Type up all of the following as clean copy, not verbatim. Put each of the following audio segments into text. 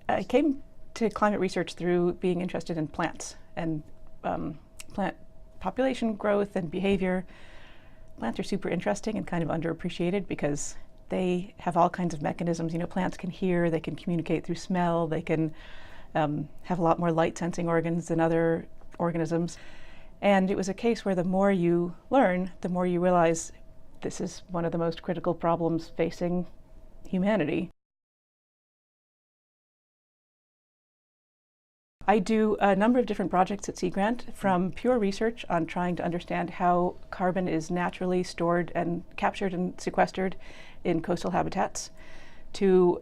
I came to climate research through being interested in plants and plant population growth and behavior. Plants are super interesting and kind of underappreciated because they have all kinds of mechanisms. You know, plants can hear, they can communicate through smell, they can have a lot more light sensing organs than other organisms. And it was a case where the more you learn, the more you realize this is one of the most critical problems facing humanity. I do a number of different projects at Sea Grant, from pure research on trying to understand how carbon is naturally stored and captured and sequestered in coastal habitats, to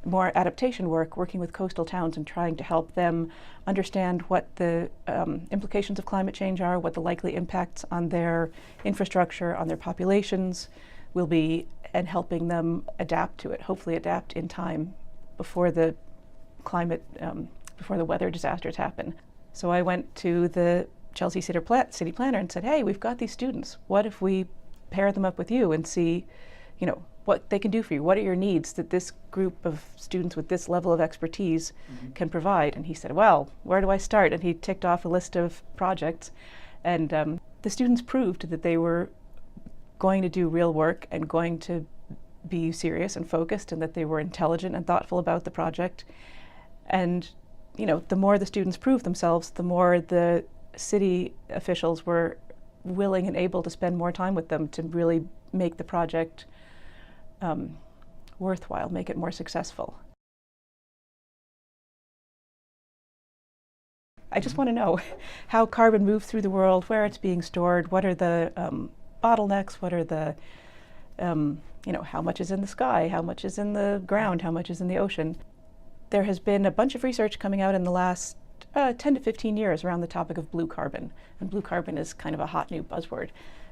more adaptation work, working with coastal towns and trying to help them understand what the implications of climate change are, what the likely impacts on their infrastructure, on their populations will be, and helping them adapt to it, hopefully adapt in time before the before the weather disasters happen. So I went to the Chelsea city planner and said, hey, we've got these students. What if we pair them up with you and see, you know, what they can do for you? What are your needs that this group of students with this level of expertise can provide? And he said, well, where do I start? And he ticked off a list of projects. And the students proved that they were going to do real work and going to be serious and focused, and that they were intelligent and thoughtful about the project. And you know, the more the students proved themselves, the more the city officials were willing and able to spend more time with them to really make the project worthwhile, make it more successful. I just want to know how carbon moves through the world, where it's being stored, what are the bottlenecks, what are the, you know, how much is in the sky, how much is in the ground, how much is in the ocean. There has been a bunch of research coming out in the last 10 to 15 years around the topic of blue carbon. And blue carbon is kind of a hot new buzzword,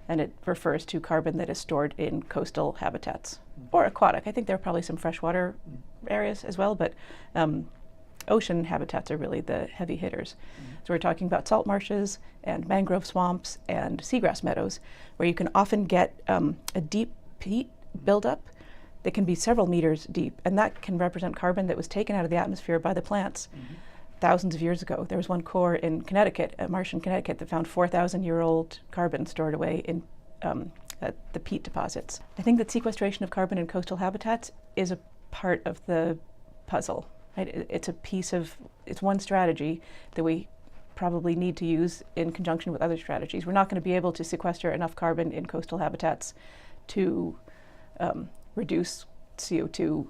and it refers to carbon that is stored in coastal habitats or aquatic. I think there are probably some freshwater areas as well, but ocean habitats are really the heavy hitters. So we're talking about salt marshes and mangrove swamps and seagrass meadows, where you can often get a deep peat buildup that can be several meters deep, and that can represent carbon that was taken out of the atmosphere by the plants thousands of years ago. There was one core in Connecticut, a marsh in Connecticut, that found 4,000-year-old carbon stored away in the peat deposits. I think that sequestration of carbon in coastal habitats is a part of the puzzle. Right? It's a piece of, it's one strategy that we probably need to use in conjunction with other strategies. We're not going to be able to sequester enough carbon in coastal habitats to reduce CO2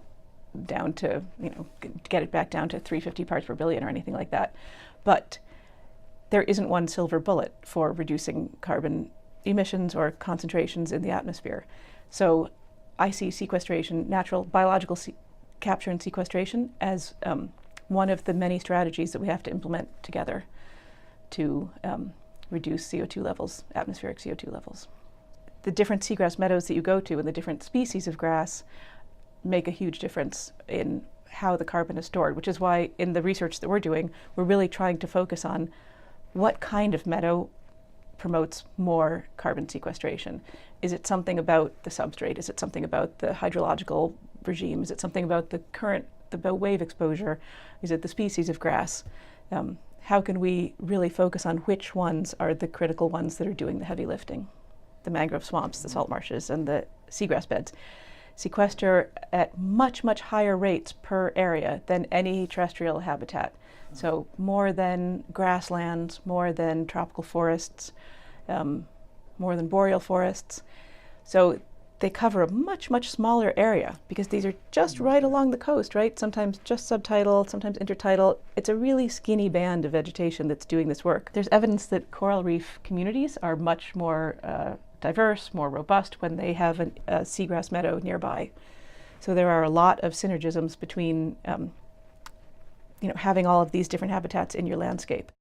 down to, you know, get it back down to 350 parts per billion or anything like that. But there isn't one silver bullet for reducing carbon emissions or concentrations in the atmosphere. So I see sequestration, natural biological capture and sequestration, as one of the many strategies that we have to implement together to reduce CO2 levels, atmospheric CO2 levels. The different seagrass meadows that you go to and the different species of grass make a huge difference in how the carbon is stored, which is why in the research that we're doing, we're really trying to focus on what kind of meadow promotes more carbon sequestration. Is it something about the substrate? Is it something about the hydrological regime? Is it something about the wave exposure? Is it the species of grass? How can we really focus on which ones are the critical ones that are doing the heavy lifting? The mangrove swamps, the salt marshes, and the seagrass beds sequester at much, much higher rates per area than any terrestrial habitat. So more than grasslands, more than tropical forests, more than boreal forests. So they cover a much, much smaller area because these are just right along the coast, right? Sometimes just subtidal, sometimes intertidal. It's a really skinny band of vegetation that's doing this work. There's evidence that coral reef communities are much more diverse, more robust when they have a seagrass meadow nearby. So there are a lot of synergisms between you know, having all of these different habitats in your landscape.